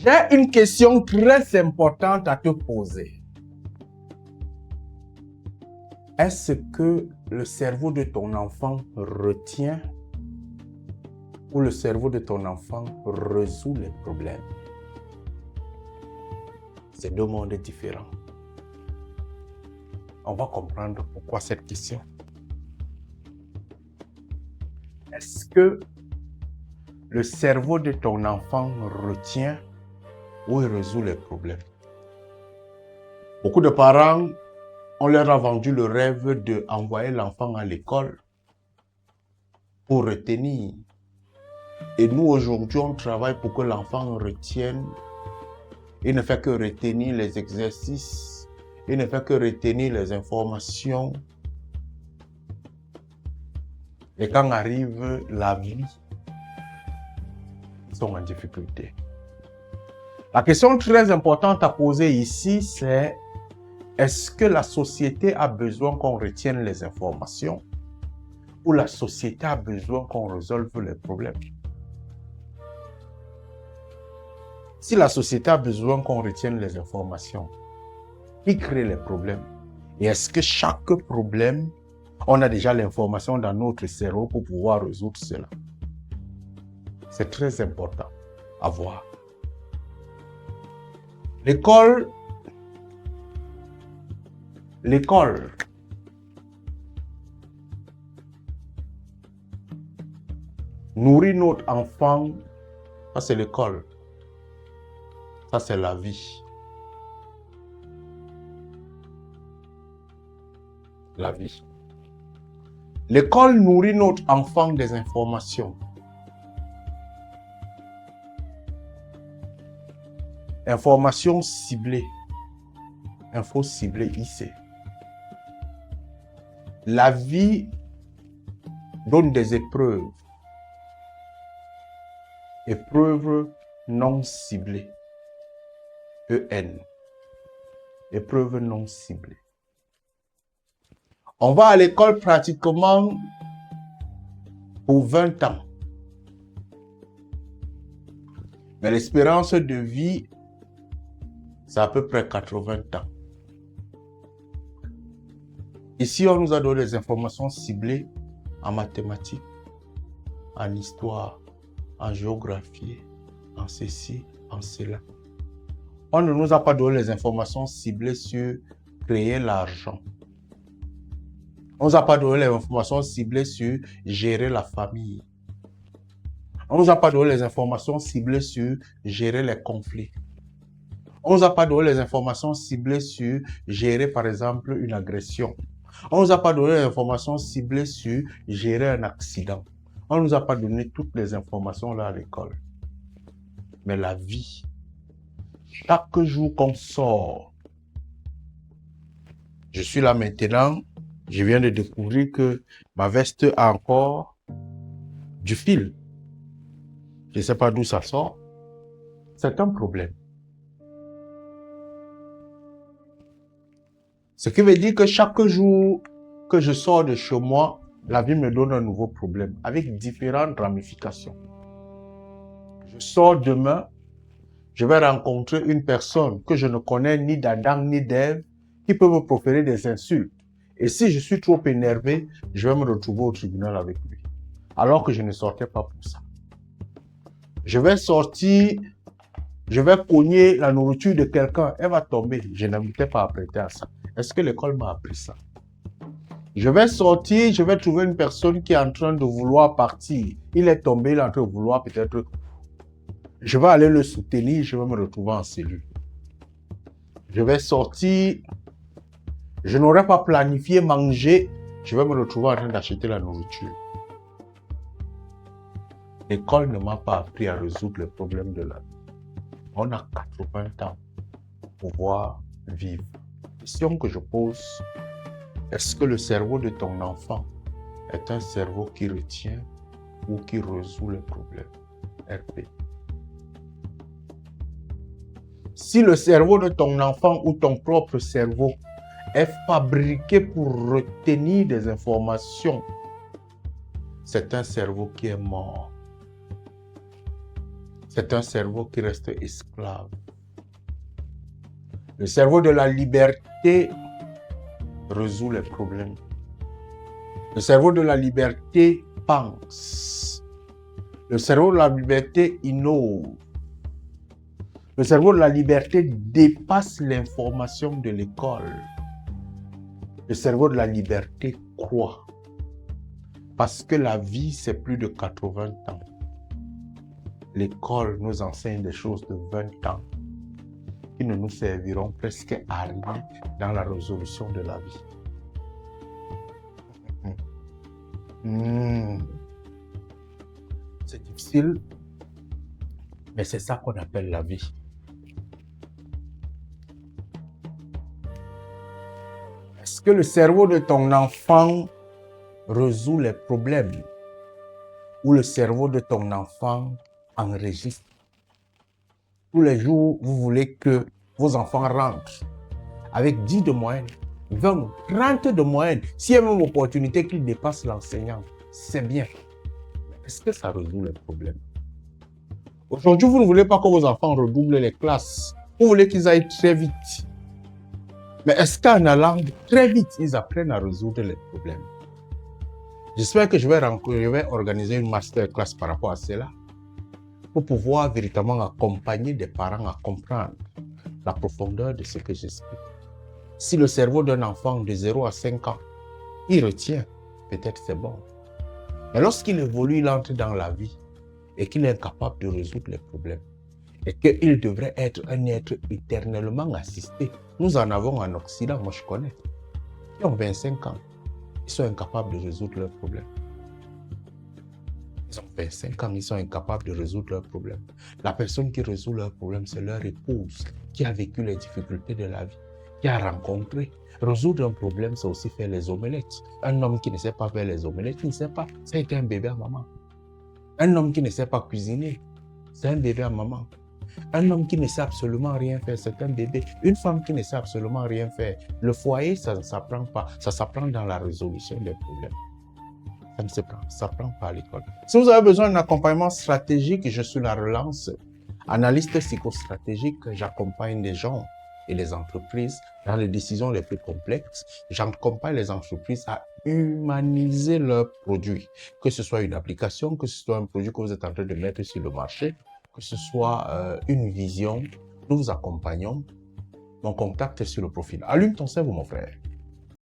J'ai une question très importante à te poser. Est-ce que le cerveau de ton enfant retient ou le cerveau de ton enfant résout les problèmes? C'est deux mondes différents. On va comprendre pourquoi cette question. Est-ce que le cerveau de ton enfant retient ou il résout les problèmes? Beaucoup de parents, on leur a vendu le rêve d'envoyer l'enfant à l'école pour retenir. Et nous, aujourd'hui, on travaille pour que l'enfant retienne. Il ne fait que retenir les exercices. Il ne fait que retenir les informations. Et quand arrive la vie, ils sont en difficulté. La question très importante à poser ici, c'est est-ce que la société a besoin qu'on retienne les informations ou la société a besoin qu'on résolve les problèmes? Si la société a besoin qu'on retienne les informations, qui crée les problèmes? Et est-ce que chaque problème, on a déjà l'information dans notre cerveau pour pouvoir résoudre cela? C'est très important à voir. L'école nourrit notre enfant. Ça, c'est l'école. Ça, c'est la vie. La vie. L'école nourrit notre enfant des informations. Informations ciblées. Infos ciblées ici. La vie donne des épreuves. Épreuves non ciblées. EN. Épreuves non ciblées. On va à l'école pratiquement pour 20 ans. Mais l'espérance de vie, c'est à peu près 80 ans. Ici, on nous a donné des informations ciblées en mathématiques, en histoire, en géographie, en ceci, en cela. On ne nous a pas donné les informations ciblées sur créer l'argent. On ne nous a pas donné les informations ciblées sur gérer la famille. On ne nous a pas donné les informations ciblées sur gérer les conflits. On ne nous a pas donné les informations ciblées sur gérer, par exemple, une agression. On ne nous a pas donné les informations ciblées sur gérer un accident. On ne nous a pas donné toutes les informations là à l'école. Mais la vie, chaque jour qu'on sort, je suis là maintenant, je viens de découvrir que ma veste a encore du fil. Je ne sais pas d'où ça sort. C'est un problème. Ce qui veut dire que chaque jour que je sors de chez moi, la vie me donne un nouveau problème avec différentes ramifications. Je sors demain, je vais rencontrer une personne que je ne connais ni d'Adam ni d'Ève qui peut me proférer des insultes. Et si je suis trop énervé, je vais me retrouver au tribunal avec lui. Alors que je ne sortais pas pour ça. Je vais sortir, je vais cogner la nourriture de quelqu'un, elle va tomber. Je n'invitais pas à prêter à ça. Est-ce que l'école m'a appris ça? Je vais sortir, je vais trouver une personne qui est en train de vouloir partir. Il est tombé, il est en train de vouloir peut-être... Je vais aller le soutenir, je vais me retrouver en cellule. Je vais sortir, je n'aurais pas planifié manger, je vais me retrouver en train d'acheter la nourriture. L'école ne m'a pas appris à résoudre les problèmes de la vie. On a 80 ans pour pouvoir vivre. La question que je pose, est-ce que le cerveau de ton enfant est un cerveau qui retient ou qui résout les problèmes? RP. Si le cerveau de ton enfant ou ton propre cerveau est fabriqué pour retenir des informations, c'est un cerveau qui est mort. c'est un cerveau qui reste esclave. Le cerveau de la liberté résout les problèmes. Le cerveau de la liberté pense. Le cerveau de la liberté innove. Le cerveau de la liberté dépasse l'information de l'école. Le cerveau de la liberté croit. Parce que la vie, c'est plus de 80 ans. L'école nous enseigne des choses de 20 ans qui ne nous serviront presque à rien dans la résolution de la vie. C'est difficile, mais c'est ça qu'on appelle la vie. Est-ce que le cerveau de ton enfant résout les problèmes ou le cerveau de ton enfant enregistre? Tous les jours, vous voulez que vos enfants rentrent avec 10 de moyenne, 20, 30 de moyenne. S'il y a même une opportunité qu'ils dépassent l'enseignant, c'est bien. Mais est-ce que ça résout les problèmes? Aujourd'hui, vous ne voulez pas que vos enfants redoublent les classes. Vous voulez qu'ils aillent très vite. Mais est-ce qu'en allant très vite, ils apprennent à résoudre les problèmes? J'espère que je vais organiser une masterclass par rapport à cela pour pouvoir véritablement accompagner des parents à comprendre la profondeur de ce que j'explique. Si le cerveau d'un enfant de 0 à 5 ans, il retient, peut-être c'est bon. Mais lorsqu'il évolue, il entre dans la vie et qu'il est incapable de résoudre les problèmes et qu'il devrait être un être éternellement assisté. Nous en avons en Occident, moi je connais, qui ont 25 ans. Ils sont incapables de résoudre leurs problèmes. Ils ont 25 ans, ils sont incapables de résoudre leurs problèmes. La personne qui résout leurs problèmes, c'est leur épouse, qui a vécu les difficultés de la vie, qui a rencontré. Résoudre un problème, c'est aussi faire les omelettes. Un homme qui ne sait pas faire les omelettes, il ne sait pas. Ça a été un bébé à maman. Un homme qui ne sait pas cuisiner, c'est un bébé à maman. Un homme qui ne sait absolument rien faire, c'est un bébé. Une femme qui ne sait absolument rien faire. Le foyer, ça ne s'apprend pas. Ça s'apprend dans la résolution des problèmes. Ça ne s'apprend pas à l'école. Si vous avez besoin d'un accompagnement stratégique, je suis la relance. Analyste psychostratégique, j'accompagne les gens et les entreprises dans les décisions les plus complexes. J'accompagne les entreprises à humaniser leurs produits. Que ce soit une application, que ce soit un produit que vous êtes en train de mettre sur le marché, que ce soit une vision, nous vous accompagnons. Mon contact est sur le profil. Allume ton cerveau, mon frère.